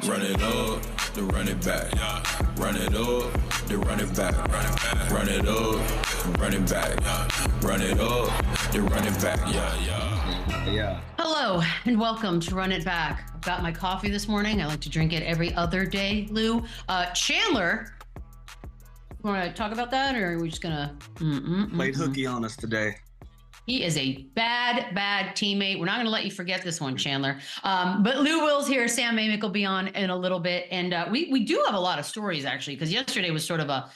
Run it up, then run it back. Run it up, then run it back. Run it up, run it back. Run it up, then run it back. Yeah. Hello and welcome to Run It Back. I've got my coffee this morning. I like to drink it every other day, Lou. Chandler, you want to talk about that, or are we just gonna Played hooky on us today? He is a bad teammate. We're not going to let you forget this one, Chandler. But Lou Will's here. Sam Amick will be on in a little bit. And we do have a lot of stories, actually, because yesterday was sort of a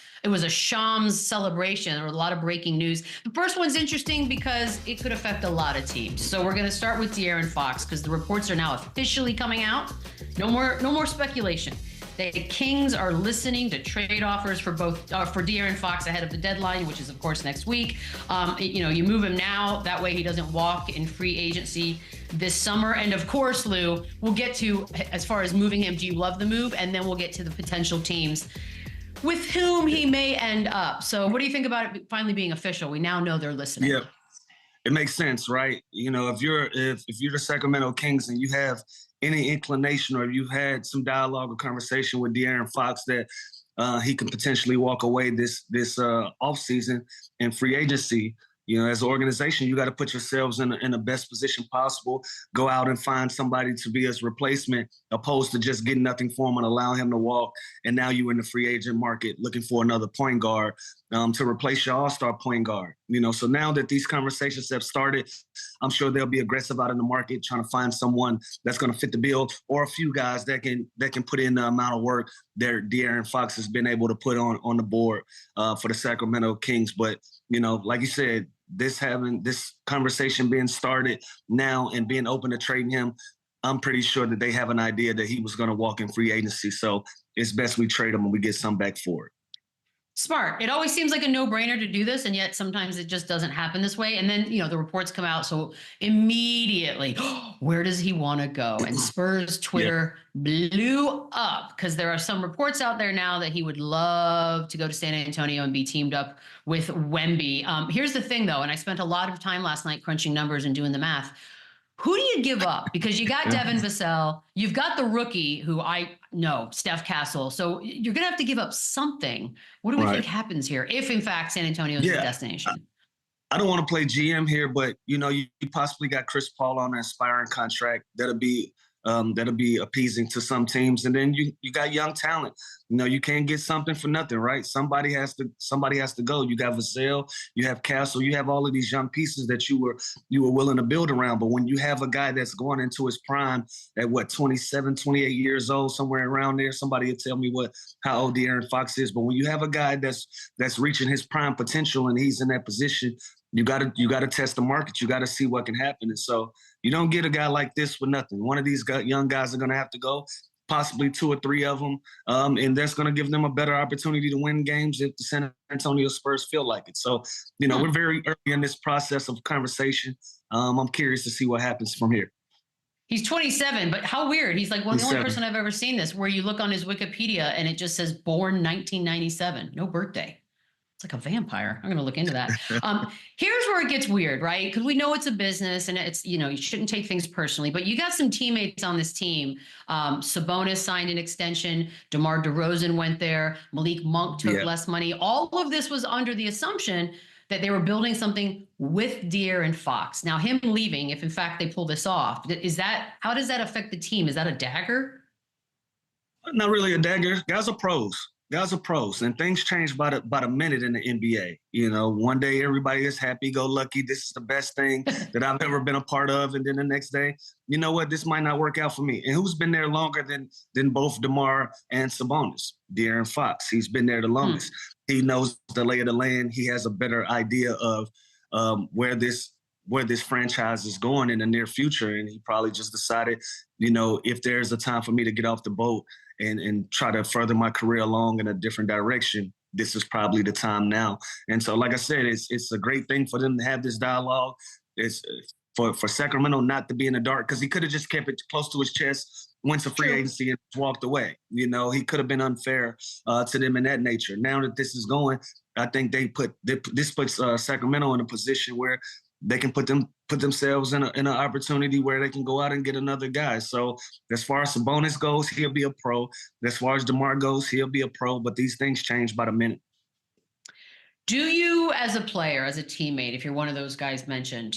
Shams celebration. There was a lot of breaking news. The first one's interesting because it could affect a lot of teams. So we're going to start with De'Aaron Fox because the reports are now officially coming out. No more speculation. The Kings are listening to trade offers for both for De'Aaron Fox ahead of the deadline, which is of course next week. You move him now, that way he doesn't walk in free agency this summer. And of course, Lou, we'll get to as far as moving him. Do you love the move? And then we'll get to the potential teams with whom he may end up. So, what do you think about it finally being official? We now know they're listening. Yeah, it makes sense, right? You know, if you're the Sacramento Kings and you have any inclination or you've had some dialogue or conversation with De'Aaron Fox that he can potentially walk away this offseason in free agency, you know, as an organization, you got to put yourselves in the best position possible. Go out and find somebody to be his replacement, opposed to just getting nothing for him and allowing him to walk. And now you're in the free agent market looking for another point guard to replace your all-star point guard. You know, so now that these conversations have started, I'm sure they'll be aggressive out in the market, trying to find someone that's going to fit the bill, or a few guys that can put in the amount of work that De'Aaron Fox has been able to put on the board for the Sacramento Kings. But, you know, like you said, this conversation being started now and being open to trading him, I'm pretty sure that they have an idea that he was going to walk in free agency. So it's best we trade him and we get some back for it. Smart. It always seems like a no-brainer to do this, and yet sometimes it just doesn't happen this way. And then, you know, the reports come out, so immediately, where does he want to go? And Spurs Twitter blew up because there are some reports out there now that he would love to go to San Antonio and be teamed up with Wemby. Here's the thing, though, and I spent a lot of time last night crunching numbers and doing the math. Who do you give up? Because you got Devin Vassell, you've got the rookie who I know, Steph Castle. So you're going to have to give up something. What do we think happens here if, in fact, San Antonio is the destination? I don't want to play GM here, but, you know, you possibly got Chris Paul on an expiring contract. That'll be appeasing to some teams. And then you got young talent. You know, you can't get something for nothing, right? Somebody has to go. You got Vassell, you have Castle, you have all of these young pieces that you were willing to build around. But when you have a guy that's going into his prime at 27, 28 years old, somewhere around there, somebody will tell me how old De'Aaron Fox is. But when you have a guy that's reaching his prime potential and he's in that position, you gotta test the market. You gotta see what can happen. And so you don't get a guy like this for nothing. One of these young guys are gonna have to go, possibly two or three of them, and that's gonna give them a better opportunity to win games if the San Antonio Spurs feel like it. So, you know, we're very early in this process of conversation. I'm curious to see what happens from here. He's 27, but how weird. He's like the only person I've ever seen this, where you look on his Wikipedia and it just says born 1997, no birthday. It's like a vampire. I'm going to look into that. Here's where it gets weird, right? Because we know it's a business and it's, you know, you shouldn't take things personally, but you got some teammates on this team. Sabonis signed an extension. DeMar DeRozan went there. Malik Monk took less money. All of this was under the assumption that they were building something with De'Aaron Fox. Now, him leaving, if in fact they pull this off, how does that affect the team? Is that a dagger? Not really a dagger. Guys are pros, and things change by the minute in the NBA. You know, one day everybody is happy-go-lucky. This is the best thing that I've ever been a part of. And then the next day, you know what, this might not work out for me. And who's been there longer than both DeMar and Sabonis? De'Aaron Fox. He's been there the longest. He knows the lay of the land. He has a better idea of where this franchise is going in the near future. And he probably just decided, you know, if there's a time for me to get off the boat and try to further my career along in a different direction, this is probably the time now. And so, like I said, it's a great thing for them to have this dialogue. It's for Sacramento not to be in the dark, because he could have just kept it close to his chest, went to free agency and walked away. You know, he could have been unfair to them in that nature. Now that this is going, I think this puts Sacramento in a position where they can put themselves in an opportunity where they can go out and get another guy. So as far as Sabonis goes, he'll be a pro. As far as DeMar goes, he'll be a pro. But these things change by the minute. Do you, as a player, as a teammate, if you're one of those guys mentioned,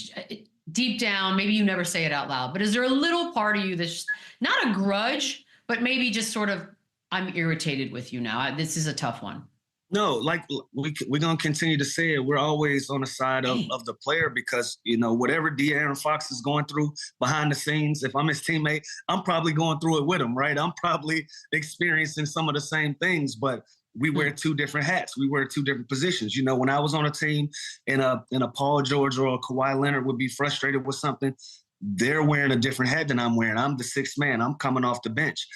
deep down, maybe you never say it out loud, but is there a little part of you that's not a grudge, but maybe just sort of, I'm irritated with you now. This is a tough one. No, like we're going to continue to say it. We're always on the side of the player because, you know, whatever De'Aaron Fox is going through behind the scenes, if I'm his teammate, I'm probably going through it with him, right? I'm probably experiencing some of the same things, but we wear two different hats. We wear two different positions. You know, when I was on a team and a Paul George or a Kawhi Leonard would be frustrated with something, they're wearing a different hat than I'm wearing. I'm the sixth man. I'm coming off the bench.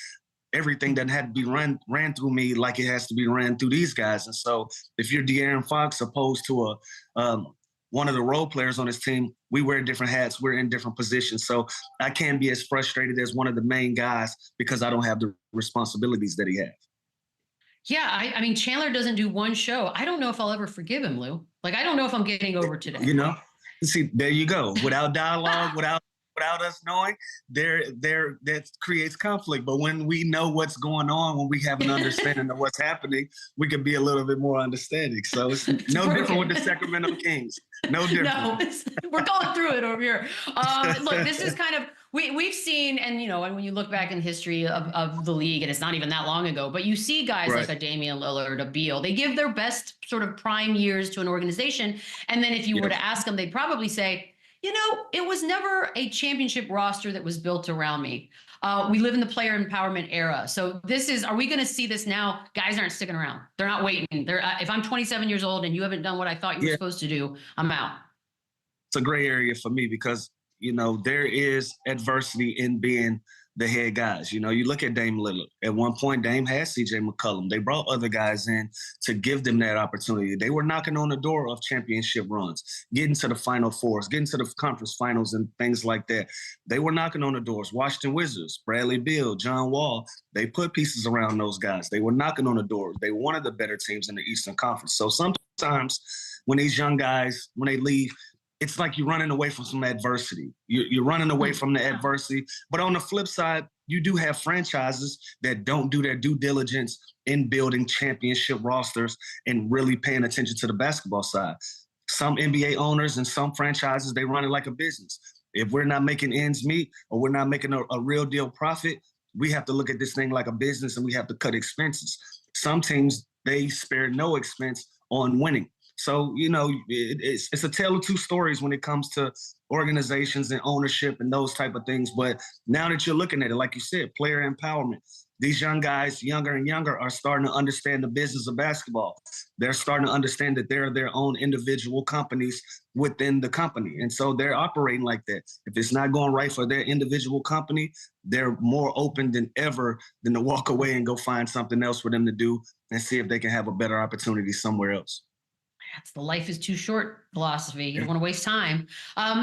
Everything doesn't have to be ran through me like it has to be ran through these guys. And so if you're De'Aaron Fox opposed to one of the role players on his team, we wear different hats. We're in different positions. So I can't be as frustrated as one of the main guys because I don't have the responsibilities that he has. Yeah, I mean, Chandler doesn't do one show. I don't know if I'll ever forgive him, Lou. Like, I don't know if I'm getting over today. You know, see, there you go. Without dialogue, without us knowing, that creates conflict. But when we know what's going on, when we have an understanding of what's happening, we can be a little bit more understanding. So it's no different with the Sacramento Kings. No different. No, we're going through it over here. Look, this is kind of, we've seen, and, you know, and when you look back in history of the league, and it's not even that long ago, but you see guys like a Damian Lillard, a Beal, they give their best sort of prime years to an organization. And then if you were to ask them, they'd probably say, you know, it was never a championship roster that was built around me. We live in the player empowerment era. So are we going to see this now? Guys aren't sticking around. They're not waiting. If I'm 27 years old and you haven't done what I thought you were supposed to do, I'm out. It's a gray area for me because, you know, there is adversity in being the head guys. You know, you look at Dame Lillard. At one point, Dame had C.J. McCollum. They brought other guys in to give them that opportunity. They were knocking on the door of championship runs, getting to the Final Fours, getting to the conference finals and things like that. They were knocking on the doors. Washington Wizards, Bradley Beal, John Wall, they put pieces around those guys. They were knocking on the doors. They were one of the better teams in the Eastern Conference. So sometimes when these young guys, when they leave, it's like you're running away from some adversity. You're running away from the adversity. But on the flip side, you do have franchises that don't do their due diligence in building championship rosters and really paying attention to the basketball side. Some NBA owners and some franchises, they run it like a business. If we're not making ends meet or we're not making a real deal profit, we have to look at this thing like a business and we have to cut expenses. Some teams, they spare no expense on winning. So, you know, it's a tale of two stories when it comes to organizations and ownership and those type of things. But now that you're looking at it, like you said, player empowerment, these young guys, younger and younger, are starting to understand the business of basketball. They're starting to understand that they're their own individual companies within the company. And so they're operating like that. If it's not going right for their individual company, they're more open than ever than to walk away and go find something else for them to do and see if they can have a better opportunity somewhere else. That's the life is too short philosophy. You don't want to waste time.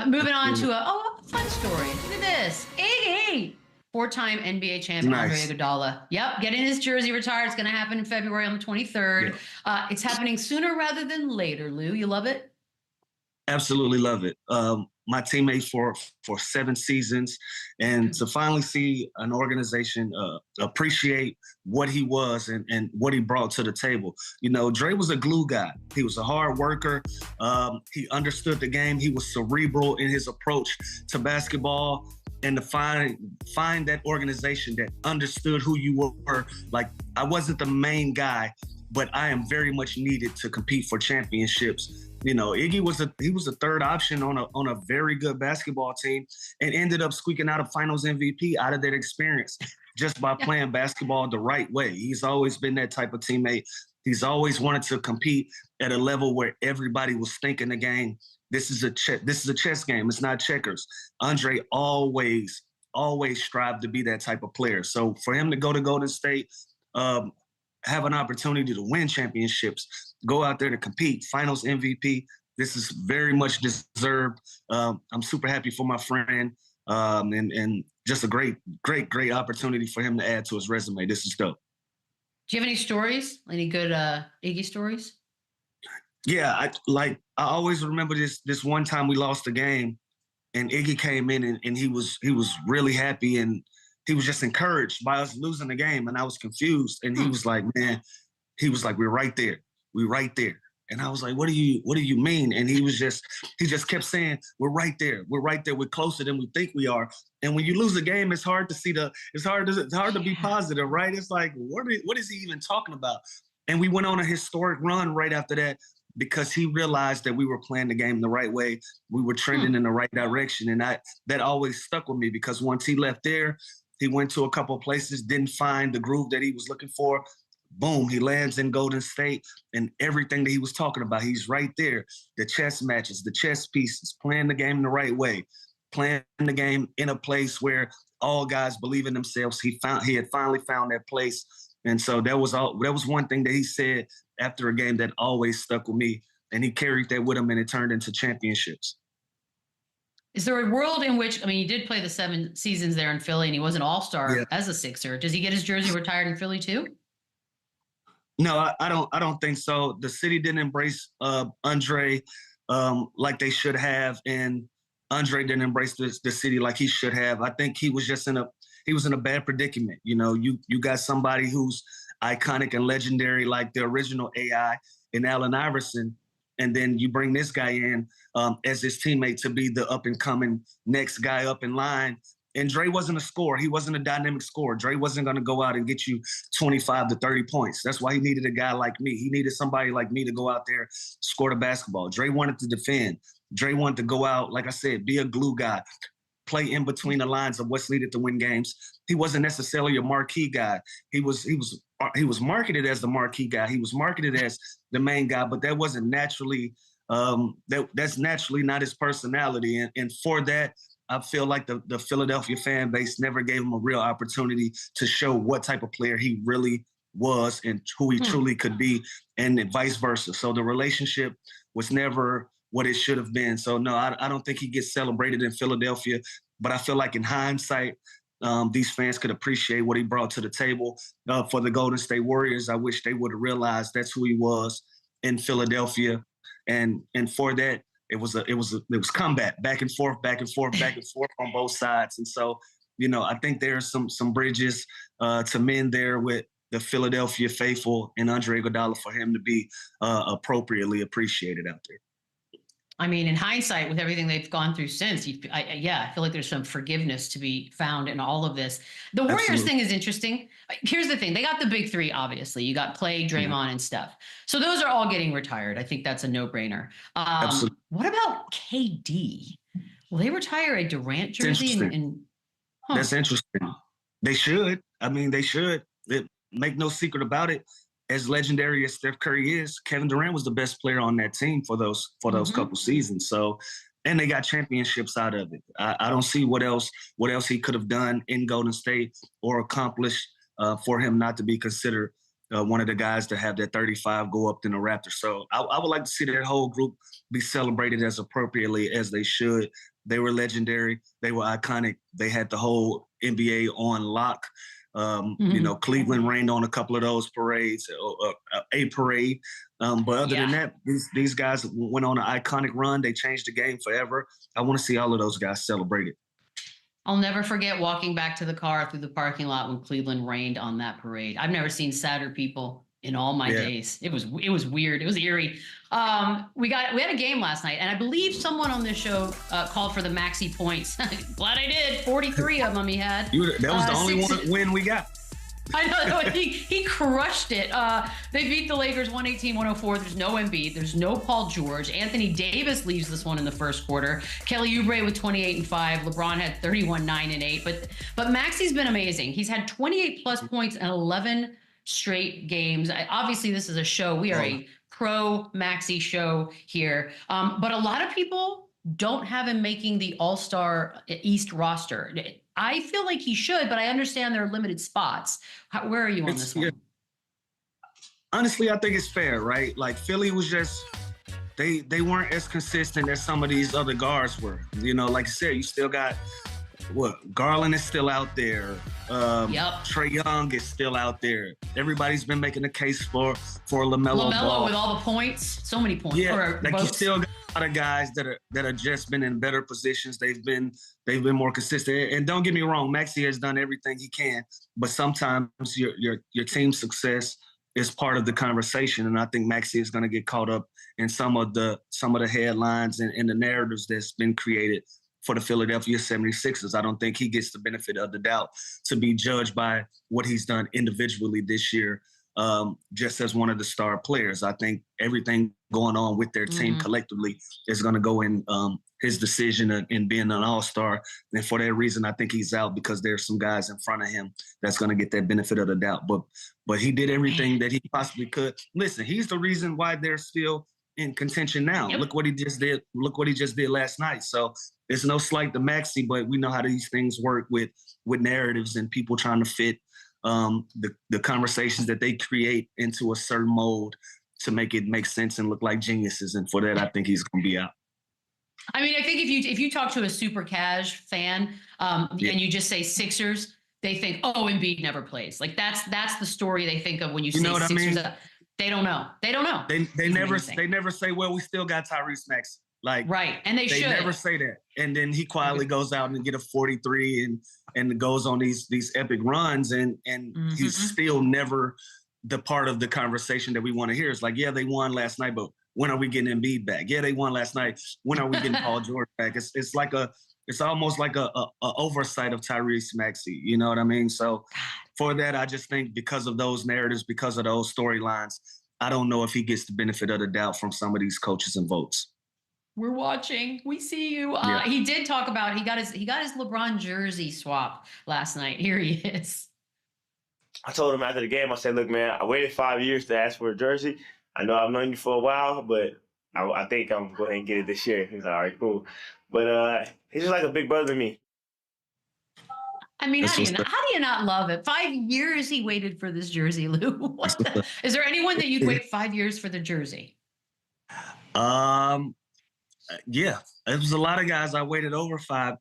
Moving on to a fun story. Look at this. Iggy, four-time NBA champion Andre Iguodala. Yep, getting his jersey retired. It's going to happen in February on the 23rd. Yeah. It's happening sooner rather than later, Lou. You love it? Absolutely love it. My teammate for 7 seasons, and to finally see an organization appreciate what he was and what he brought to the table. You know, Dre was a glue guy. He was a hard worker. He understood the game. He was cerebral in his approach to basketball. And to find that organization that understood who you were. Like, I wasn't the main guy, but I am very much needed to compete for championships. You know, Iggy was a third option on a very good basketball team and ended up squeaking out a finals MVP out of that experience just by playing basketball the right way. He's always been that type of teammate. He's always wanted to compete at a level where everybody was thinking the game. This is a chess game. It's not checkers. Andre always strived to be that type of player. So for him to go to Golden State, have an opportunity to win championships, go out there to compete, finals MVP, this is very much deserved. I'm super happy for my friend, and just a great opportunity for him to add to his resume. This is dope. Do you have any stories? Any good Iggy stories? Yeah, I always remember this one time we lost the game, and Iggy came in and he was really happy, and he was just encouraged by us losing the game, and I was confused, and he was like, man, he was like, we're right there, we're right there. And I was like, what do you mean? And he just kept saying, we're right there, we're closer than we think we are. And when you lose a game, it's hard to see it's hard to be positive, right? It's like, what is he even talking about? And we went on a historic run right after that because he realized that we were playing the game the right way. We were trending in the right direction. And that always stuck with me because once he left there, he went to a couple of places, didn't find the groove that he was looking for. Boom, he lands in Golden State, and everything that he was talking about, he's right there. The chess matches, the chess pieces, playing the game the right way, playing the game in a place where all guys believe in themselves. He had finally found that place. And so that was one thing that he said after a game that always stuck with me. And he carried that with him, and it turned into championships. Is there a world in which, I mean, he did play the 7 seasons there in Philly, and he was an all-star as a Sixer. Does he get his jersey retired in Philly too? No, I don't think so. The city didn't embrace Andre like they should have, and Andre didn't embrace the city like he should have. I think he was just in a bad predicament. You know, you got somebody who's iconic and legendary like the original AI in Allen Iverson, and then you bring this guy in as his teammate to be the up-and-coming next guy up in line. And Dre wasn't a scorer. He wasn't a dynamic scorer. Dre wasn't going to go out and get you 25 to 30 points. That's why he needed a guy like me. He needed somebody like me to go out there, score the basketball. Dre wanted to defend. Dre wanted to go out, like I said, be a glue guy, play in between the lines of what's needed to win games. He wasn't necessarily a marquee guy. He was marketed as the marquee guy. He was marketed as the main guy, but that wasn't naturally that's naturally not his personality. And for that, I feel like the Philadelphia fan base never gave him a real opportunity to show what type of player he really was and who he truly could be, and vice versa. So the relationship was never what it should have been. So no, I don't think he gets celebrated in Philadelphia, but I feel like in hindsight, these fans could appreciate what he brought to the table. For the Golden State Warriors, I wish they would have realized that's who he was in Philadelphia. And for that, it was combat, back and forth on both sides. And so, you know, I think there's some bridges to mend there with the Philadelphia faithful and Andre Iguodala for him to be appropriately appreciated out there. I mean, in hindsight, with everything they've gone through since, I feel like there's some forgiveness to be found in all of this. The Warriors thing is interesting. Here's the thing. They got the big 3, obviously. You got Clay, Draymond, and Steph. So those are all getting retired. I think that's a no-brainer. What about KD? Will they retire a Durant jersey? That's interesting. They should. I mean, they should. Make no secret about it. As legendary as Steph Curry is, Kevin Durant was the best player on that team for those couple seasons. So, and they got championships out of it. I don't see what else he could have done in Golden State or accomplished for him not to be considered one of the guys to have that 35 go up in the Raptors. So I would like to see that whole group be celebrated as appropriately as they should. They were legendary. They were iconic. They had the whole NBA on lock. You know, Cleveland rained on a couple of those parades, a parade. But other than that, these guys went on an iconic run. They changed the game forever. I want to see all of those guys celebrated. I'll never forget walking back to the car through the parking lot when Cleveland rained on that parade. I've never seen sadder people in all my days. It was weird. It was eerie. We had a game last night, and I believe someone on this show called for the Maxey points. Glad I did. 43 of them he had. That was the only win we got. I know. He crushed it. They beat the Lakers 118-104. There's no Embiid. There's no Paul George. Anthony Davis leaves this one in the first quarter. Kelly Oubre with 28 and 5. LeBron had 31, 9 and 8. But Maxey's been amazing. He's had 28 plus points and 11 straight games. Obviously, this is a show. We are a pro Maxey show here. But a lot of people don't have him making the All-Star East roster. I feel like he should, but I understand there are limited spots. Where are you on this one? Honestly, I think it's fair, right? Like Philly was just, they weren't as consistent as some of these other guards were. You know, like I said, you still got Garland is still out there. Yep. Trae Young is still out there. Everybody's been making the case for LaMelo Ball. With all the points, so many points. Yeah, like votes. you still got a lot of guys that are just been in better positions. They've been more consistent. And don't get me wrong, Maxey has done everything he can, but sometimes your team's success is part of the conversation. And I think Maxey is going to get caught up in some of the headlines and the narratives that's been created for the Philadelphia 76ers. I don't think he gets the benefit of the doubt to be judged by what he's done individually this year, just as one of the star players. I think everything going on with their team collectively is going to go in his decision in being an all-star. And for that reason, I think he's out because there's some guys in front of him that's going to get that benefit of the doubt. But he did everything that he possibly could. Listen, he's the reason why they're still in contention now. Yep. Look what he just did. Look what he just did last night. So it's no slight to Maxey, but we know how these things work with narratives and people trying to fit the conversations that they create into a certain mold to make it make sense and look like geniuses. And for that, I think he's going to be out. I mean, I think if you talk to a super cash fan and you just say Sixers, they think, oh, Embiid never plays. Like that's the story they think of when you say Sixers. I mean? They don't know. They don't know. They never say, well, we still got Tyrese Maxey. Like right, and they should never say that. And then he quietly goes out and get a 43 and goes on these epic runs and he's still never the part of the conversation that we want to hear. It's like, yeah, they won last night, but when are we getting Embiid back? Yeah, they won last night. When are we getting Paul George back? It's almost like a oversight of Tyrese Maxey. You know what I mean? So for that, I just think because of those narratives, because of those storylines, I don't know if he gets the benefit of the doubt from some of these coaches and votes. We're watching. We see you. He did talk about he got his LeBron jersey swap last night. Here he is. I told him after the game, I said, look, man, I waited 5 years to ask for a jersey. I know I've known you for a while, but I think I'm going to go ahead and get it this year. He's like, all right, cool. But he's just like a big brother to me. I mean, how do you not love it? 5 years he waited for this jersey, Lou. Is there anyone that you'd wait 5 years for the jersey? Yeah, it was a lot of guys I waited over 5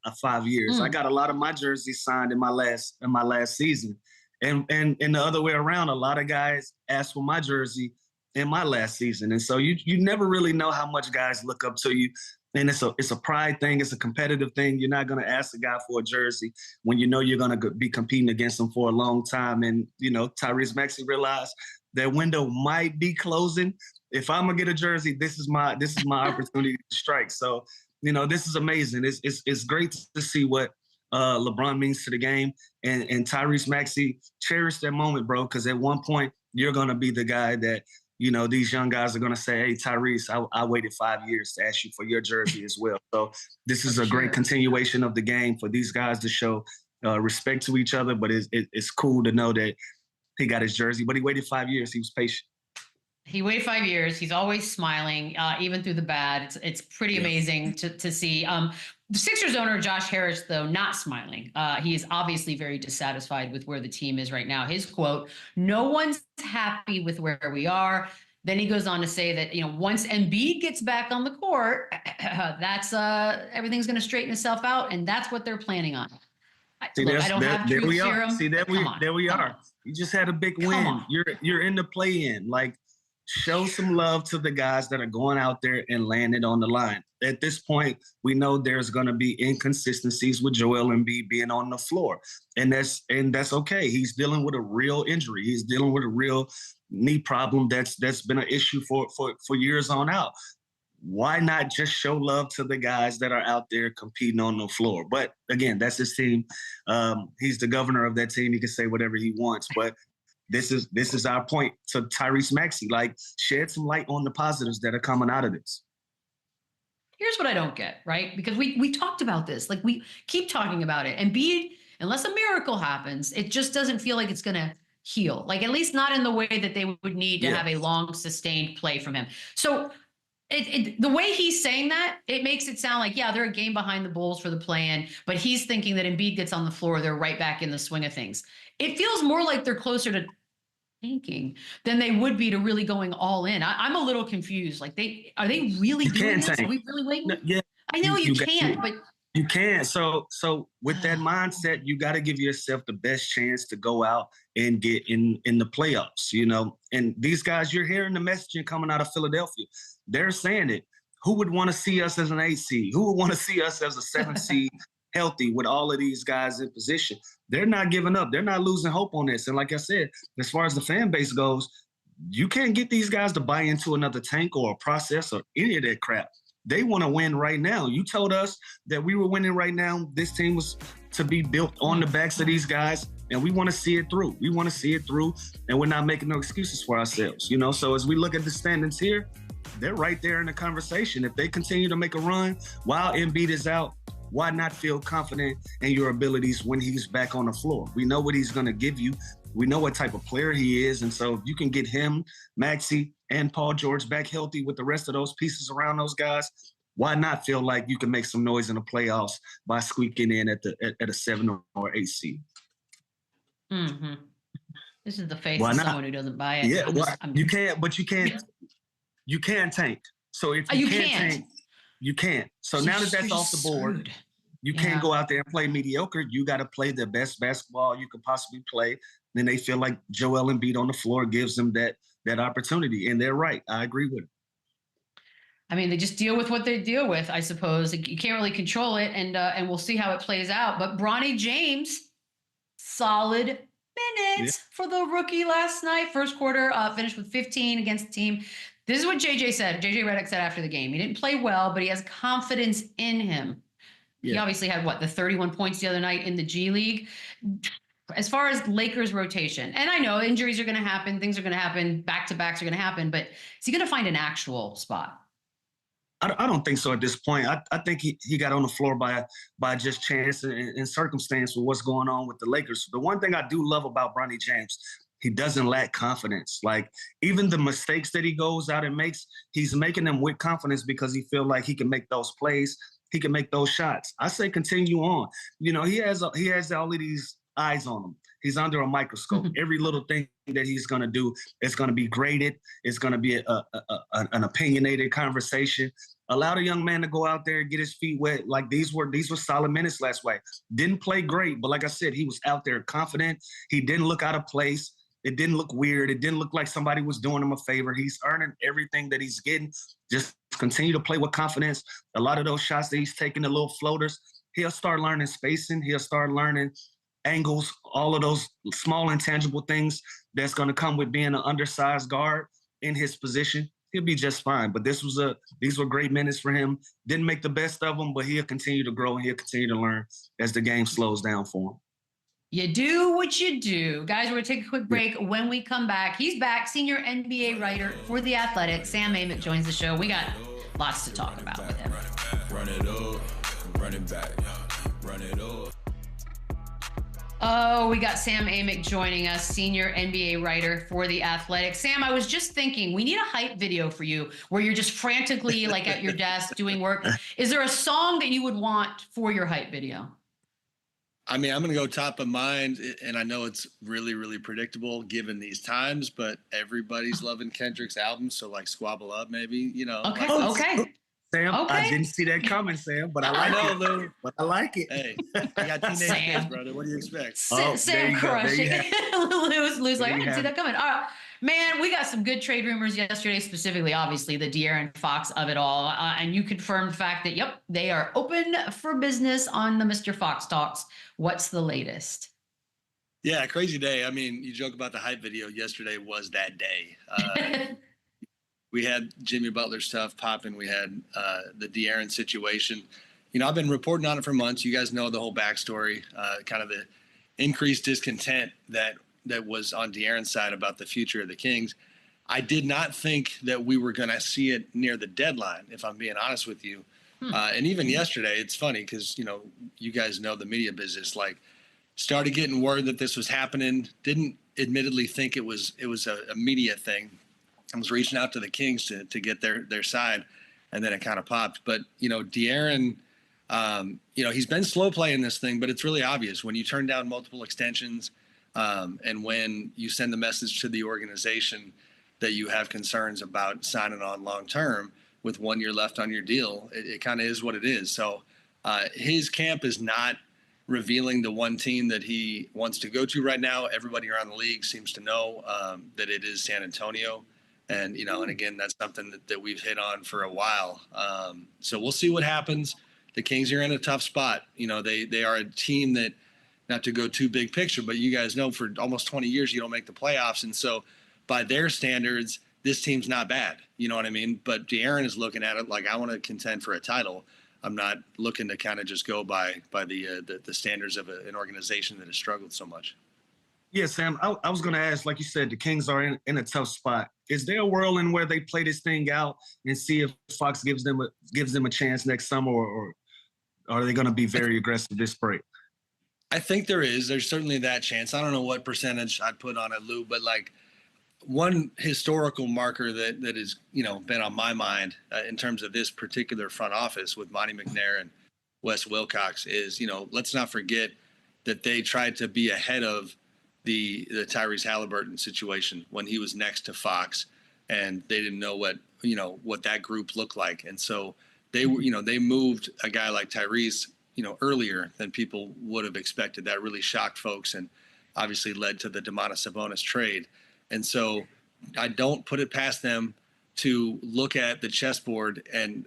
years. I got a lot of my jerseys signed in my last season, and the other way around, a lot of guys asked for my jersey in my last season, and so you never really know how much guys look up to you, and it's a pride thing, it's a competitive thing. You're not gonna ask a guy for a jersey when you know you're gonna be competing against him for a long time, and you know Tyrese Maxey realized that window might be closing. If I'm gonna get a jersey, this is my opportunity to strike. So, you know, this is amazing. It's great to see what LeBron means to the game, and Tyrese Maxey cherish that moment, bro. Because at one point you're gonna be the guy that you know these young guys are gonna say, "Hey, Tyrese, I waited 5 years to ask you for your jersey as well." So this is a great continuation of the game for these guys to show respect to each other. But it's cool to know that he got his jersey, but he waited 5 years. He was patient. He waited 5 years. He's always smiling, even through the bad. It's pretty amazing to see. The Sixers owner, Josh Harris, though, not smiling. He is obviously very dissatisfied with where the team is right now. His quote, "No one's happy with where we are." Then he goes on to say that, you know, once Embiid gets back on the court, that's everything's going to straighten itself out, and that's what they're planning on. See, look, I don't have truth serum. See, there we are. You just had a big win. You're in the play-in. Like, show some love to the guys that are going out there and laying it on the line. At this point, we know there's going to be inconsistencies with Joel Embiid being on the floor, and that's okay. He's dealing with a real injury. He's dealing with a real knee problem that's been an issue for years on out. Why not just show love to the guys that are out there competing on the floor? But again, that's his team. He's the governor of that team. He can say whatever he wants, but this is our point to Tyrese Maxey. Like, shed some light on the positives that are coming out of this. Here's what I don't get, right? Because we talked about this. Like, we keep talking about it. And Beal, unless a miracle happens, it just doesn't feel like it's going to heal. Like, at least not in the way that they would need to have a long, sustained play from him. So the way he's saying that, it makes it sound like, yeah, they're a game behind the Bulls for the play-in, but he's thinking that Embiid gets on the floor, they're right back in the swing of things. It feels more like they're closer to tanking than they would be to really going all in. I'm a little confused. Like, are they really doing this? Are we really waiting? Yeah. I know you can't, but You can. So with that mindset, you got to give yourself the best chance to go out and get in the playoffs, you know. And these guys, you're hearing the messaging coming out of Philadelphia. They're saying it. Who would want to see us as an 8 seed? Who would want to see us as a 7 seed healthy with all of these guys in position? They're not giving up. They're not losing hope on this. And like I said, as far as the fan base goes, you can't get these guys to buy into another tank or a process or any of that crap. They want to win right now. You told us that we were winning right now. This team was to be built on the backs of these guys, and we want to see it through. We want to see it through, and we're not making no excuses for ourselves, you know? So as we look at the standings here, they're right there in the conversation. If they continue to make a run while Embiid is out, why not feel confident in your abilities when he's back on the floor? We know what he's going to give you. We know what type of player he is. And so if you can get him, Maxey, and Paul George back healthy with the rest of those pieces around those guys, why not feel like you can make some noise in the playoffs by squeaking in at a 7 or 8 seed? Mm-hmm. This is the face of someone who doesn't buy it. Yeah, you can't, but you can't. You can tank. So if you can't tank, you can't. So now that that's off the board, you can't go out there and play mediocre. You got to play the best basketball you could possibly play. Then they feel like Joel Embiid on the floor gives them that opportunity. And they're right. I agree with it. I mean, they just deal with what they deal with, I suppose. You can't really control it, and we'll see how it plays out. But Bronny James, solid minutes for the rookie last night. First quarter, finished with 15 against the team. This is what JJ said. JJ Redick said after the game. He didn't play well, but he has confidence in him. He obviously had, the 31 points the other night in the G League. As far as Lakers rotation, and I know injuries are going to happen, things are going to happen, back-to-backs are going to happen, but is he going to find an actual spot? I don't think so at this point. I think he got on the floor by just chance and circumstance with what's going on with the Lakers. The one thing I do love about Bronny James, he doesn't lack confidence. Like, even the mistakes that he goes out and makes, he's making them with confidence because he feels like he can make those plays, he can make those shots. I say continue on. You know, he has all of these eyes on him. He's under a microscope. Every little thing that he's going to do is going to be graded. It's going to be an opinionated conversation. Allow the young man to go out there and get his feet wet. Like, these were solid minutes last week. Didn't play great, but like I said, he was out there confident. He didn't look out of place. It didn't look weird. It didn't look like somebody was doing him a favor. He's earning everything that he's getting. Just continue to play with confidence. A lot of those shots that he's taking, the little floaters, he'll start learning spacing. He'll start learning angles, all of those small intangible things that's going to come with being an undersized guard in his position. He'll be just fine. But these were great minutes for him. Didn't make the best of them, but he'll continue to grow and he'll continue to learn as the game slows down for him. You do what you do. Guys, we're going to take a quick break. When we come back, he's back, senior NBA writer for The Athletic. Sam Amick joins the show. We got lots to talk about with him. Run it up, run it back, run it up. Oh, we got Sam Amick joining us, senior NBA writer for The Athletic. Sam, I was just thinking, we need a hype video for you where you're just frantically like at your desk doing work. Is there a song that you would want for your hype video? I mean, I'm going to go top of mind, and I know it's really, really predictable given these times, but everybody's loving Kendrick's album, so like Squabble Up maybe, you know. Okay, like, okay. Sam, Okay. I didn't see that coming, Sam, but I like it. Lou. But I like it. Hey, I got teenage kids, brother. What do you expect? Sam crushing. Lou's like, I didn't see have that coming. All right. Man, we got some good trade rumors yesterday, specifically, obviously, the De'Aaron Fox of it all. And you confirmed the fact that, yep, they are open for business on the Mr. Fox talks. What's the latest? Yeah, crazy day. I mean, you joke about the hype video. Yesterday was that day. We had Jimmy Butler stuff popping. We had the De'Aaron situation. You know, I've been reporting on it for months. You guys know the whole backstory, kind of the increased discontent that was on De'Aaron's side about the future of the Kings. I did not think that we were going to see it near the deadline, if I'm being honest with you. And even yesterday, it's funny because, you know, you guys know the media business, like started getting word that this was happening. Didn't admittedly think it was a media thing. I was reaching out to the Kings to get their side, and then it kind of popped. But, you know, De'Aaron, you know, he's been slow playing this thing, but it's really obvious when you turn down multiple extensions and when you send the message to the organization that you have concerns about signing on long term with 1 year left on your deal, it kind of is what it is. So His camp is not revealing the one team that he wants to go to right now. Everybody around the league seems to know that it is San Antonio. And, and again, that's something that we've hit on for a while. So we'll see what happens. The Kings are in a tough spot. They are a team that, not to go too big picture, but you guys know for almost 20 years you don't make the playoffs. And so by their standards, this team's not bad. You know what I mean? But De'Aaron is looking at it like, I want to contend for a title. I'm not looking to kind of just go by the standards of an organization that has struggled so much. Yeah, Sam, I was going to ask, like you said, the Kings are in a tough spot. Is there a world in where they play this thing out and see if Fox gives them a chance next summer, or are they going to be very aggressive this break? I think there is. There's certainly that chance. I don't know what percentage I'd put on it, Lou, but like one historical marker that has, been on my mind in terms of this particular front office with Monty McNair and Wes Wilcox is, let's not forget that they tried to be ahead of the Tyrese Halliburton situation when he was next to Fox, and they didn't know what that group looked like. And so they moved a guy like Tyrese, earlier than people would have expected. That really shocked folks and obviously led to the Domantas Sabonis trade. And so I don't put it past them to look at the chessboard and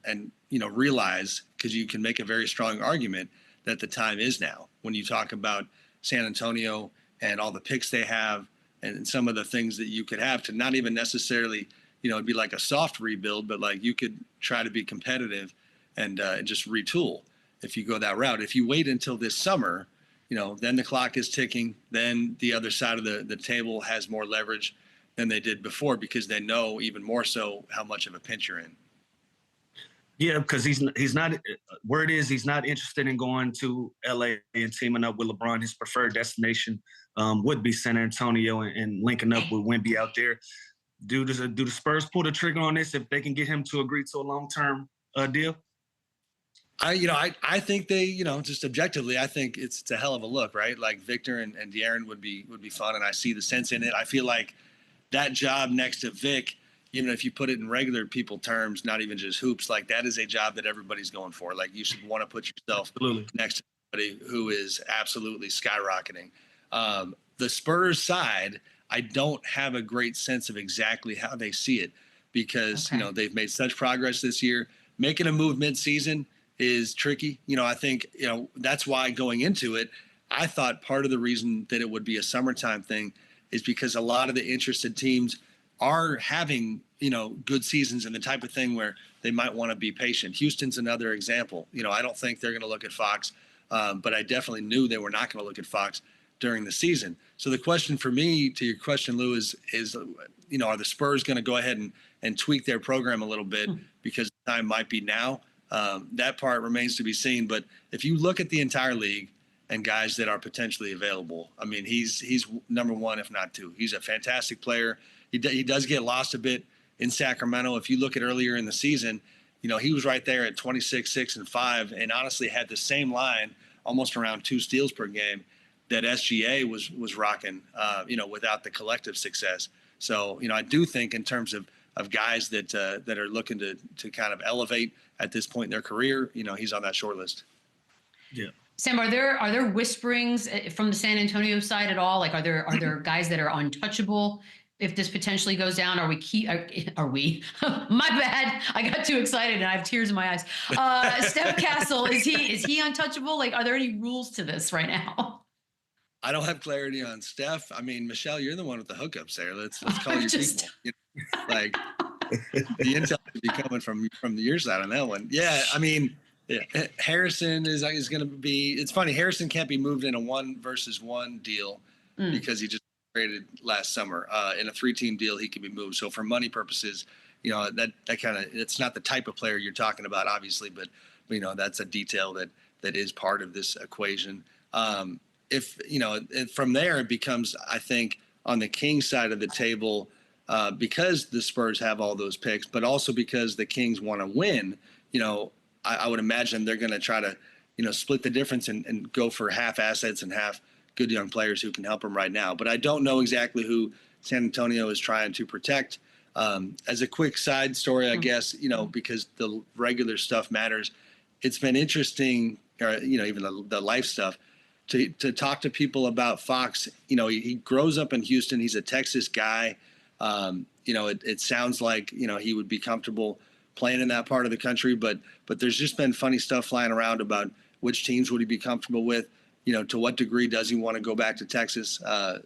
realize, because you can make a very strong argument that the time is now. When you talk about San Antonio and all the picks they have and some of the things that you could have to not even necessarily, it'd be like a soft rebuild, but like you could try to be competitive and just retool if you go that route. If you wait until this summer, then the clock is ticking. Then the other side of the table has more leverage than they did before because they know even more so how much of a pinch you're in. Yeah, because he's not. Word is he's not interested in going to LA and teaming up with LeBron. His preferred destination would be San Antonio and linking up with Wemby out there. Do the Spurs pull the trigger on this if they can get him to agree to a long-term deal? I think they, just objectively, I think it's a hell of a look, right? Like Victor and De'Aaron would be fun, and I see the sense in it. I feel like that job next to Vic, even if you put it in regular people terms, not even just hoops, like that is a job that everybody's going for. Like you should want to put yourself next to somebody who is absolutely skyrocketing. The Spurs side, I don't have a great sense of exactly how they see it because, they've made such progress this year. Making a move mid-season is tricky. I think, that's why going into it, I thought part of the reason that it would be a summertime thing is because a lot of the interested teams are having, good seasons and the type of thing where they might want to be patient. Houston's another example. I don't think they're going to look at Fox, but I definitely knew they were not going to look at Fox during the season. So the question for me, to your question, Lou, is are the Spurs going to go ahead and tweak their program a little bit because the time might be now? That part remains to be seen. But if you look at the entire league and guys that are potentially available, I mean, he's number one, if not two. He's a fantastic player. He does get lost a bit in Sacramento. If you look at earlier in the season, he was right there at 26, 6, and 5, and honestly had the same line, almost around 2 steals per game, that SGA was rocking, without the collective success. So, I do think in terms of guys that are looking to kind of elevate at this point in their career, he's on that short list. Yeah. Sam, are there whisperings from the San Antonio side at all? Like, are there guys that are untouchable if this potentially goes down? Are we? My bad. I got too excited and I have tears in my eyes. Steph Castle, is he untouchable? Like, are there any rules to this right now? I don't have clarity on Steph. I mean, Michelle, you're the one with the hookups there. Let's call your people. Like the intel could be coming from your side on that one. Yeah, I mean, Harrison is going to be. It's funny. Harrison can't be moved in a 1-versus-1 deal because he just traded last summer. In a 3-team deal, he can be moved. So for money purposes, that kind of, it's not the type of player you're talking about, obviously, but that's a detail that is part of this equation. If from there it becomes, I think, on the Kings side of the table, because the Spurs have all those picks, but also because the Kings want to win, I would imagine they're going to try to, split the difference and go for half assets and half good young players who can help them right now. But I don't know exactly who San Antonio is trying to protect. As a quick side story, I guess, because the regular stuff matters. It's been interesting or, even the life stuff, to talk to people about Fox. He grows up in Houston. He's a Texas guy. It sounds like, he would be comfortable playing in that part of the country, but there's just been funny stuff flying around about which teams would he be comfortable with, to what degree does he want to go back to Texas? I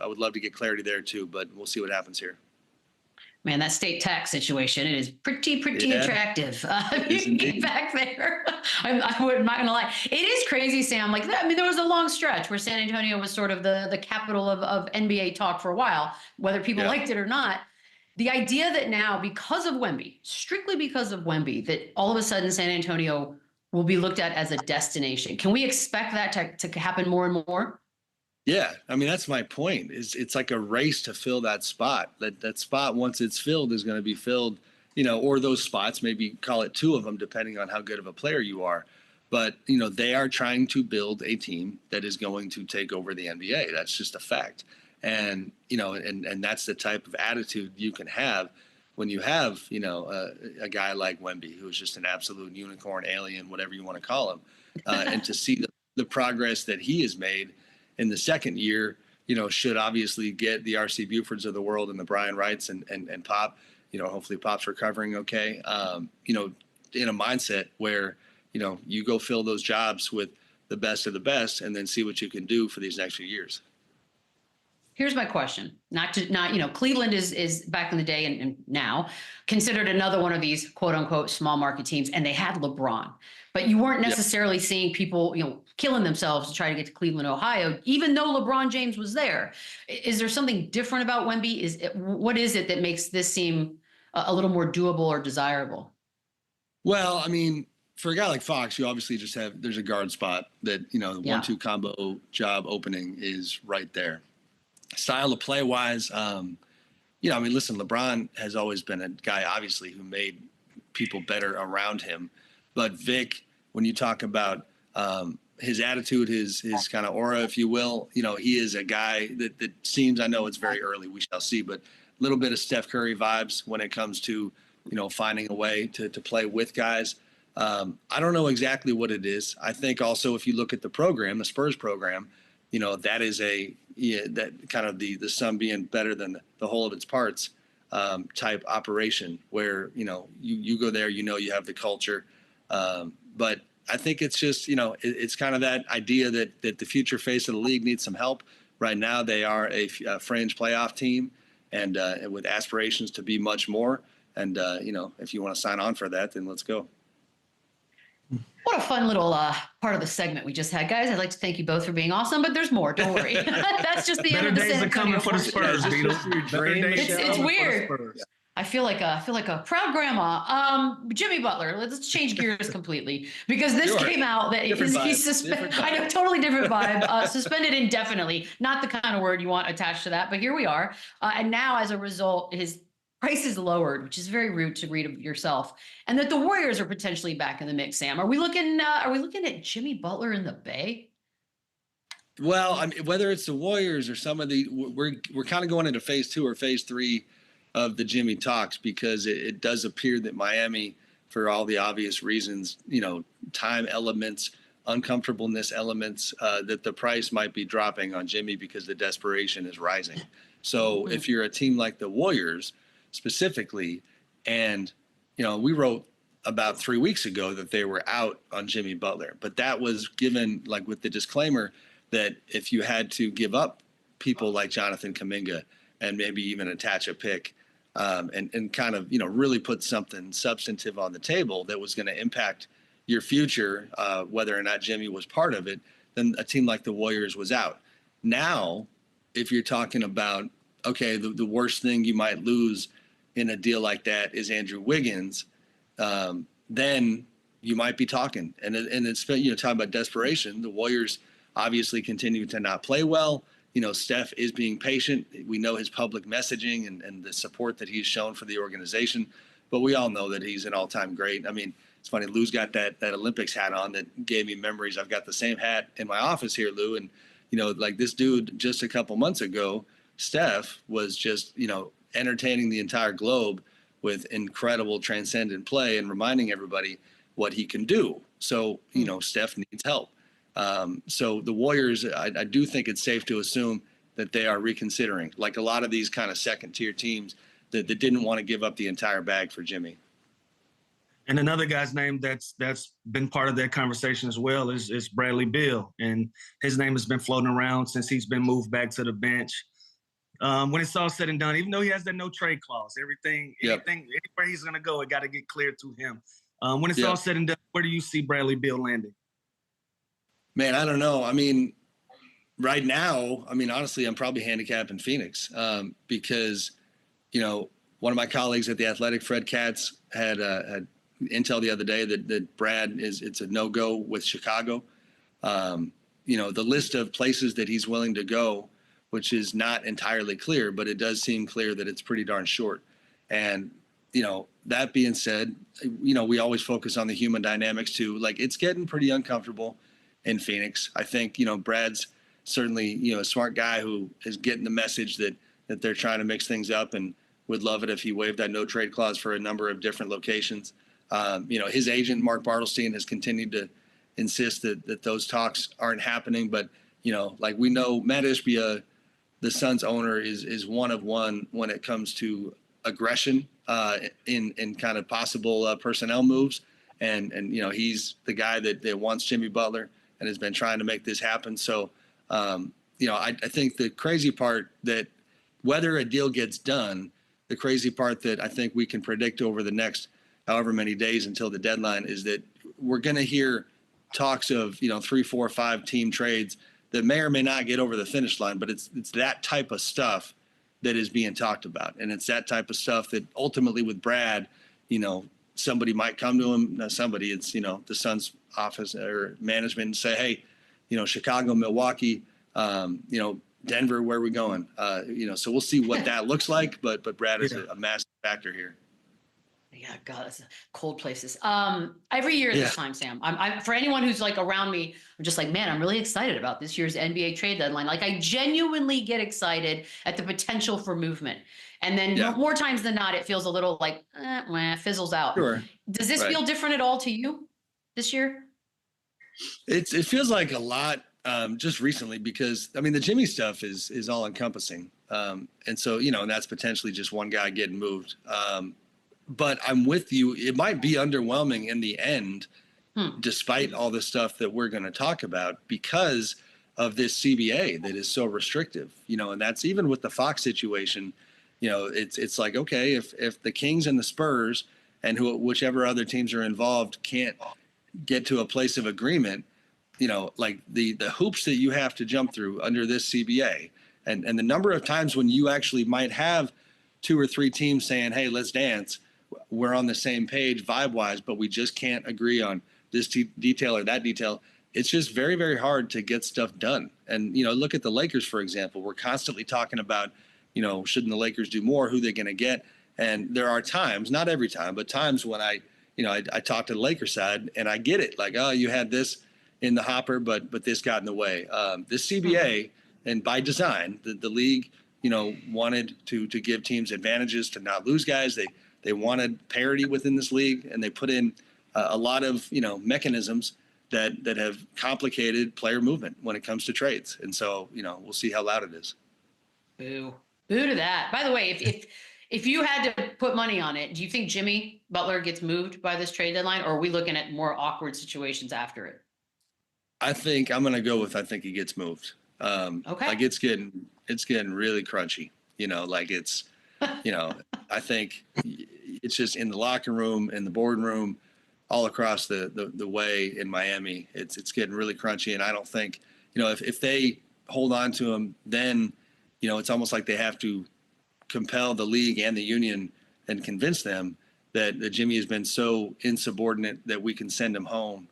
would love to get clarity there too, but we'll see what happens here. Man, that state tax situation, it is pretty attractive. You can get back there. I'm not going to lie. It is crazy, Sam. There was a long stretch where San Antonio was sort of the capital of NBA talk for a while, whether people liked it or not. The idea that now, because of WEMBY, strictly because of WEMBY, that all of a sudden San Antonio will be looked at as a destination. Can we expect that to happen more and more? Yeah, that's my point. It's like a race to fill that spot. That spot, once it's filled, is going to be filled, or those spots, maybe call it two of them, depending on how good of a player you are. But, they are trying to build a team that is going to take over the NBA. That's just a fact. And, and that's the type of attitude you can have when you have, a guy like WEMBY, who's just an absolute unicorn, alien, whatever you want to call him, and to see the progress that he has made in the second year, should obviously get the R.C. Bufords of the world and the Brian Wrights and Pop, hopefully Pop's recovering okay, in a mindset where, you go fill those jobs with the best of the best and then see what you can do for these next few years. Here's my question. Cleveland is back in the day and now considered another one of these quote unquote small market teams, and they had LeBron, but you weren't necessarily seeing people, killing themselves to try to get to Cleveland, Ohio, even though LeBron James was there. Is there something different about WEMBY? What is it that makes this seem a little more doable or desirable? Well, for a guy like Fox, you obviously just there's a guard spot that, the 1-2 combo job opening is right there. Style of play wise, listen, LeBron has always been a guy, obviously, who made people better around him. But Vic, when you talk about his attitude, his kind of aura, if you will, he is a guy that seems, I know it's very early, we shall see, but a little bit of Steph Curry vibes when it comes to, finding a way to play with guys. I don't know exactly what it is. I think also if you look at the program, the Spurs program, that is that kind of the sum being better than the whole of its parts type operation where, you go there, you have the culture. But I think it's just, it's kind of that idea that the future face of the league needs some help. Right now, they are a fringe playoff team and with aspirations to be much more. And, if you want to sign on for that, then let's go. What a fun little part of the segment we just had, guys. I'd like to thank you both for being awesome, but there's more. Don't worry. That's just the end of the San Antonio for the Spurs, Beadle. It's weird. I feel like a proud grandma. Jimmy Butler. Let's change gears completely because this came out that he's suspended. I know, totally different vibe. Suspended indefinitely. Not the kind of word you want attached to that, but here we are. And now, as a result, his price is lowered, which is very rude to read of yourself, and that the Warriors are potentially back in the mix. Sam, are we looking at Jimmy Butler in the Bay? Well, whether it's the Warriors or some of the, we're kind of going into phase 2 or phase 3 of the Jimmy talks because it does appear that Miami, for all the obvious reasons, time elements, uncomfortableness elements, that the price might be dropping on Jimmy because the desperation is rising. So if you're a team like the Warriors specifically, and, we wrote about 3 weeks ago that they were out on Jimmy Butler, but that was given with the disclaimer that if you had to give up people like Jonathan Kuminga and maybe even attach a pick and kind of, really put something substantive on the table that was going to impact your future, whether or not Jimmy was part of it, then a team like the Warriors was out. Now, if you're talking about, okay, the worst thing you might lose in a deal like that is Andrew Wiggins, then you might be talking. And it's, talking about desperation. The Warriors obviously continue to not play well. Steph is being patient. We know his public messaging and the support that he's shown for the organization. But we all know that he's an all-time great. It's funny, Lou's got that Olympics hat on that gave me memories. I've got the same hat in my office here, Lou. And, this dude just a couple months ago, Steph, was just, entertaining the entire globe with incredible transcendent play and reminding everybody what he can do. So, Steph needs help. So the Warriors, I do think it's safe to assume that they are reconsidering, like a lot of these kind of second-tier teams that didn't want to give up the entire bag for Jimmy. And another guy's name that's been part of that conversation as well is Bradley Beal. And his name has been floating around since he's been moved back to the bench. When it's all said and done, even though he has that no trade clause, anywhere he's going to go, it got to get cleared through him. When it's all said and done, where do you see Bradley Beal landing? Man, I don't know. I mean, right now, honestly, I'm probably handicapping Phoenix because, one of my colleagues at The Athletic, Fred Katz, had intel the other day that Brad it's a no-go with Chicago. The list of places that he's willing to go, which is not entirely clear, but it does seem clear that it's pretty darn short. And, that being said, we always focus on the human dynamics too. Like, it's getting pretty uncomfortable in Phoenix. I think, Brad's certainly, a smart guy who is getting the message that they're trying to mix things up and would love it if he waived that no trade clause for a number of different locations. His agent, Mark Bartelstein, has continued to insist that those talks aren't happening. But, like we know, Matt Ishbia, the Suns owner, is one of one when it comes to aggression in kind of possible personnel moves. And he's the guy that wants Jimmy Butler and has been trying to make this happen. So, I think the crazy part that whether a deal gets done, the crazy part that I think we can predict over the next however many days until the deadline is that we're going to hear talks of, 3, 4, 5 team trades that may or may not get over the finish line, but it's that type of stuff that is being talked about. And it's that type of stuff that ultimately with Brad, somebody might come to him, not somebody, it's, the Suns office or management and say, hey, Chicago, Milwaukee, Denver, where are we going? So we'll see what that looks like, but Brad is a massive factor here. Yeah, God, that's cold places. Every year this time, Sam, I'm for anyone who's like around me, I'm just like, man, I'm really excited about this year's NBA trade deadline. Like, I genuinely get excited at the potential for movement. And then more times than not, it feels a little like, fizzles out. Sure. Does this feel different at all to you this year? It feels like a lot just recently because, the Jimmy stuff is all encompassing. And so, and that's potentially just one guy getting moved. But I'm with you. It might be underwhelming in the end, despite all the stuff that we're going to talk about because of this CBA that is so restrictive, and that's even with the Fox situation. It's like, okay, if the Kings and the Spurs and whichever other teams are involved can't get to a place of agreement, like the hoops that you have to jump through under this CBA and the number of times when you actually might have 2 or 3 teams saying, hey, let's dance. We're on the same page vibe-wise, but we just can't agree on this detail or that detail. It's just very, very hard to get stuff done. And, look at the Lakers, for example. We're constantly talking about, shouldn't the Lakers do more? Who they're going to get? And there are times, not every time, but times when I talk to the Lakers side and I get it. Like, oh, you had this in the hopper, but this got in the way. This CBA, and by design, the league, wanted to give teams advantages to not lose guys. They wanted parity within this league, and they put in a lot of, mechanisms that have complicated player movement when it comes to trades. And so, we'll see how loud it is. Boo to that. By the way, if you had to put money on it, do you think Jimmy Butler gets moved by this trade deadline, or are we looking at more awkward situations after it? I think I'm going to go with, I think he gets moved. Okay. Like it's getting really crunchy, it's, I think it's just in the locker room, in the boardroom, all across the way in Miami, it's getting really crunchy. And I don't think, if they hold on to him, then, it's almost like they have to compel the league and the union and convince them that Jimmy has been so insubordinate that we can send him home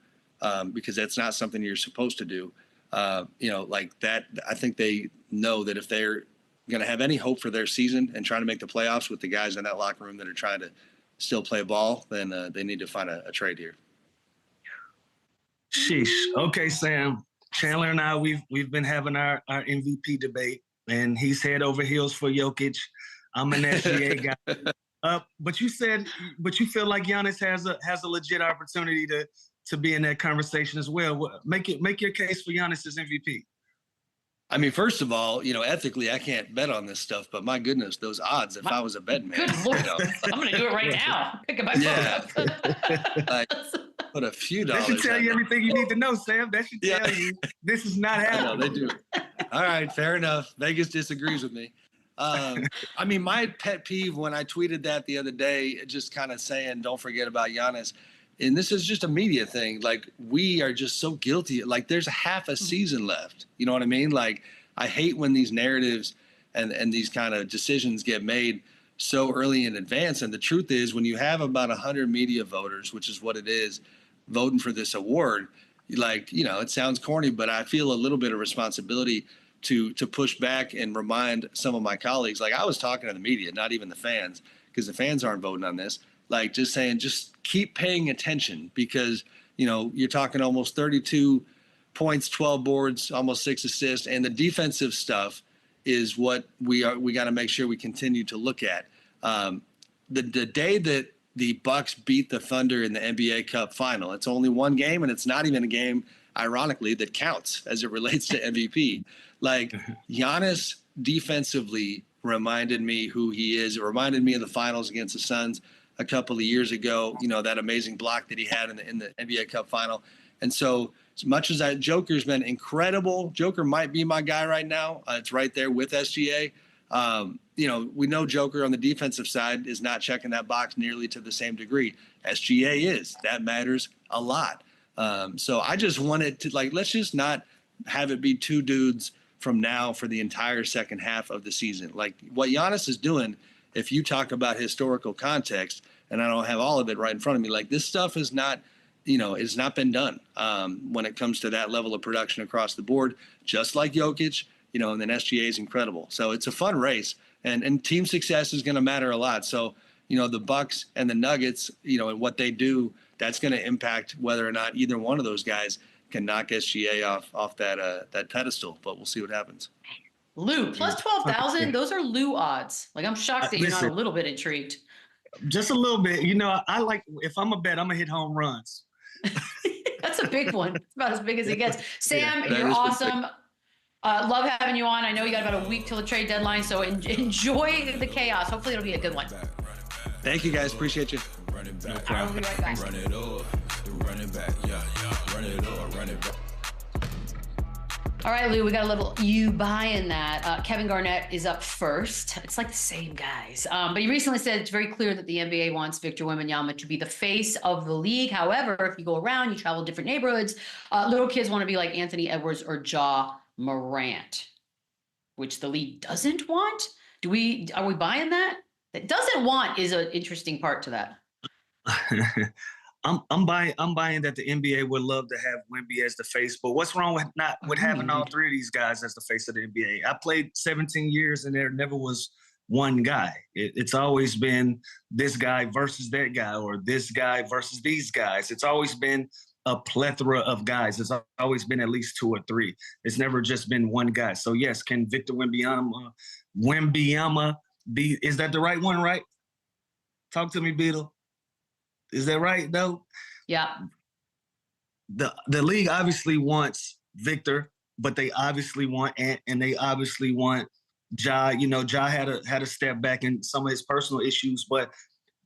because that's not something you're supposed to do. Like that, I think they know that if they're going to have any hope for their season and trying to make the playoffs with the guys in that locker room that are trying to still play ball, then they need to find a trade here. Sheesh. Okay, Sam. Chandler and I, we've been having our MVP debate, and he's head over heels for Jokic. I'm an SGA guy. But you feel like Giannis has a legit opportunity to be in that conversation as well. Make your case for Giannis as MVP. I mean, first of all, ethically, I can't bet on this stuff, but my goodness, those odds, if I was a bet man. Good Lord. I'm going to do it right now. Pick up my phone up. Like, put a few dollars. That should tell you everything you need to know, Sam. That should tell you this is not happening. I know, they do. All right, fair enough. Vegas disagrees with me. I mean, my pet peeve when I tweeted that the other day, just kind of saying, don't forget about Giannis. And this is just a media thing. Like, we are just so guilty. Like, there's half a season left. You know what I mean? Like, I hate when these narratives and these kind of decisions get made so early in advance. And the truth is, when you have about 100 media voters, which is what it is, voting for this award, like, it sounds corny, but I feel a little bit of responsibility to push back and remind some of my colleagues. Like, I was talking to the media, not even the fans, because the fans aren't voting on this. Like, just saying, just keep paying attention, because, you're talking almost 32 points, 12 boards, almost 6 assists. And the defensive stuff is what we got to make sure we continue to look at. The day that the Bucks beat the Thunder in the NBA Cup final, it's only one game, and it's not even a game, ironically, that counts as it relates to MVP. Like, Giannis defensively reminded me who he is. It reminded me of the finals against the Suns a couple of years ago, that amazing block that he had in the NBA Cup final. And so, as much as that Joker's been incredible, Joker might be my guy right now. It's right there with SGA. We know Joker on the defensive side is not checking that box nearly to the same degree. SGA is. That matters a lot. So I just wanted to, let's just not have it be two dudes from now for the entire second half of the season. Like, what Giannis is doing, if you talk about historical context, and I don't have all of it right in front of me, like, this stuff is not, it's not been done when it comes to that level of production across the board, just like Jokic, and then SGA is incredible. So it's a fun race, and team success is going to matter a lot. So, the Bucks and the Nuggets, and what they do, that's going to impact whether or not either one of those guys can knock SGA off that pedestal. But we'll see what happens. Lou, plus 12,000. Those are Lou odds. Like, I'm shocked that you're not a little bit intrigued. Just a little bit. I like, if I'm a bet, I'm going to hit home runs. That's a big one. It's about as big as it gets. Sam, you're awesome. Love having you on. I know you got about a week till the trade deadline, so enjoy the chaos. Hopefully it'll be a good one. Thank you, guys. Appreciate you. All right, we'll be right back. Run it up, run it back, run it up, run it back. All right, Lou, we got a little you buying that. Kevin Garnett is up first. It's like the same guys. But he recently said it's very clear that the NBA wants Victor Wembanyama to be the face of the league. However, if you go around, you travel different neighborhoods, little kids want to be like Anthony Edwards or Ja Morant, which the league doesn't want. Are we buying that? That doesn't want is an interesting part to that. I'm buying that the NBA would love to have Wemby as the face, but what's wrong with having all three of these guys as the face of the NBA? I played 17 years and there never was one guy. It's always been this guy versus that guy, or this guy versus these guys. It's always been a plethora of guys. It's always been at least two or three. It's never just been one guy. So yes, can Victor Wembanyama be? Is that the right one? Right? Talk to me, Beadle. Is that right, though? Yeah. The league obviously wants Victor, but they obviously want Ant, and they obviously want Ja. Ja had a step back in some of his personal issues, but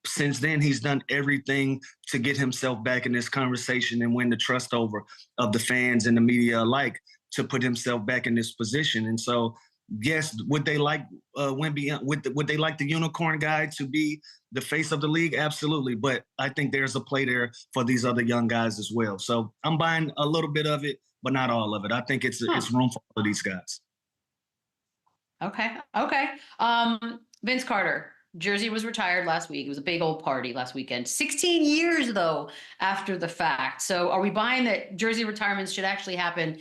since then he's done everything to get himself back in this conversation and win the trust over of the fans and the media alike to put himself back in this position. And so, yes, would they like Wemby? Would they like the unicorn guy to be the face of the league? Absolutely. But I think there's a play there for these other young guys as well. So I'm buying a little bit of it, but not all of it. I think it's room for all of these guys. Okay. Vince Carter. Jersey was retired last week. It was a big old party last weekend. 16 years, though, after the fact. So are we buying that jersey retirements should actually happen,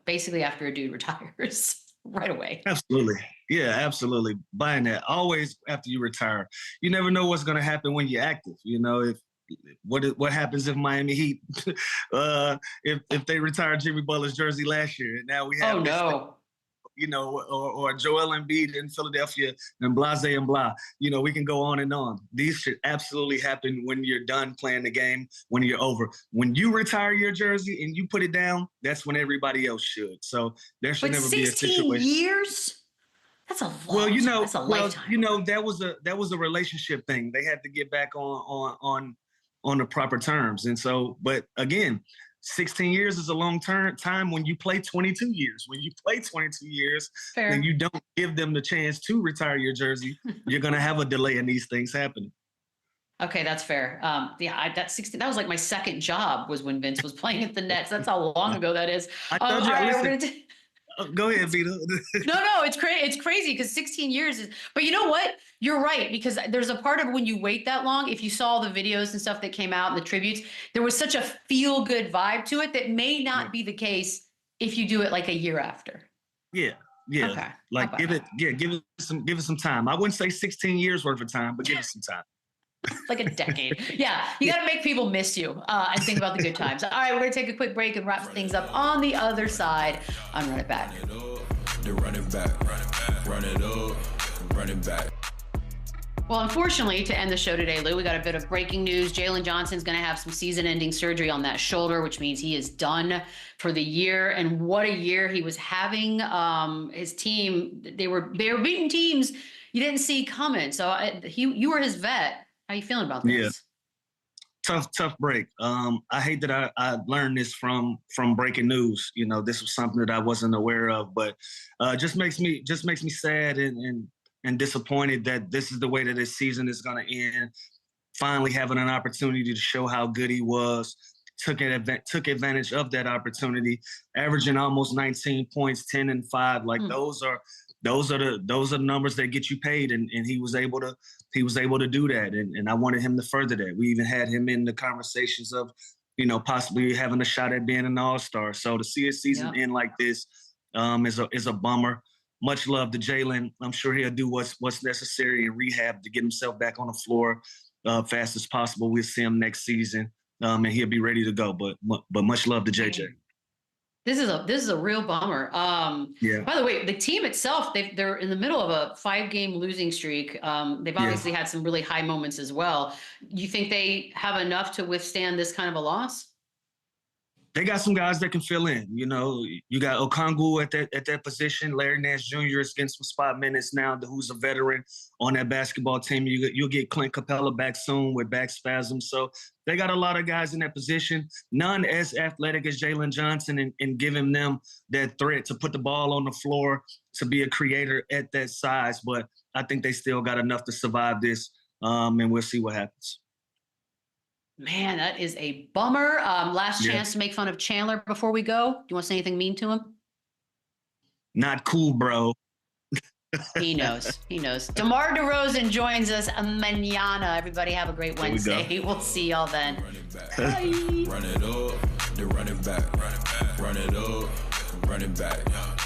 basically after a dude retires? Right away. Absolutely. Yeah, absolutely. Buying that. Always after you retire. You never know what's going to happen when you're active. What happens if Miami Heat, if they retire Jimmy Butler's jersey last year, and now we have or Joel Embiid in Philadelphia and blase and blah. We can go on and on. These should absolutely happen when you're done playing the game, when you're over. When you retire your jersey and you put it down, that's when everybody else should. So there should never be a situation. 16 years? That's a long time. That's a lifetime. That was a relationship thing. They had to get back on the proper terms. And so, but again, 16 years is a long time when you play 22 years. When you play 22 years Fair. And you don't give them the chance to retire your jersey, you're going to have a delay in these things happening. Okay, that's fair. That was like my second job was when Vince was playing at the Nets. That's how long ago that is. Go ahead, Beadle. No, it's crazy. It's crazy because 16 years is. But you know what? You're right, because there's a part of when you wait that long. If you saw the videos and stuff that came out and the tributes, there was such a feel-good vibe to it that may not be the case if you do it like a year after. Yeah. Okay. Like give it some time. I wouldn't say 16 years worth of time, but give it some time. Like a decade. Yeah, you got to make people miss you and think about the good times. All right, we're going to take a quick break and wrap things up on the other side on Run It Back. Run it back. Run it up. Run it back. Well, unfortunately, to end the show today, Lou, we got a bit of breaking news. Jalen Johnson's going to have some season-ending surgery on that shoulder, which means he is done for the year. And what a year he was having. His team, they were beating teams you didn't see coming. So you were his vet. How you feeling about this? Yeah. Tough break. I hate that I learned this from breaking news. This was something that I wasn't aware of, but just makes me sad and disappointed that this is the way that this season is going to end. Finally having an opportunity to show how good he was, took advantage of that opportunity, averaging almost 19 points, 10 and 5. Like those are the numbers that get you paid, and he was able to do that, and I wanted him to further that. We even had him in the conversations of, possibly having a shot at being an all-star. So to see his season end like this is a bummer. Much love to Jalen. I'm sure he'll do what's necessary in rehab to get himself back on the floor fast as possible. We'll see him next season, and he'll be ready to go. But much love to JJ. This is a real bummer. Yeah. By the way, the team itself, they're in the middle of a 5-game losing streak. They've obviously had some really high moments as well. You think they have enough to withstand this kind of a loss? They got some guys that can fill in. You got Okongwu at that position. Larry Nance Jr. is getting some spot minutes now, who's a veteran on that basketball team. You'll get Clint Capella back soon with back spasms. So they got a lot of guys in that position, none as athletic as Jalen Johnson, and giving them that threat to put the ball on the floor, to be a creator at that size. But I think they still got enough to survive this, and we'll see what happens. Man, that is a bummer. Last chance to make fun of Chandler before we go. Do you want to say anything mean to him? Not cool, bro. He knows. DeMar DeRozan joins us mañana. Everybody have a great Wednesday. We'll see y'all then. Bye. Run it up, then run it back. Run it up, run it back.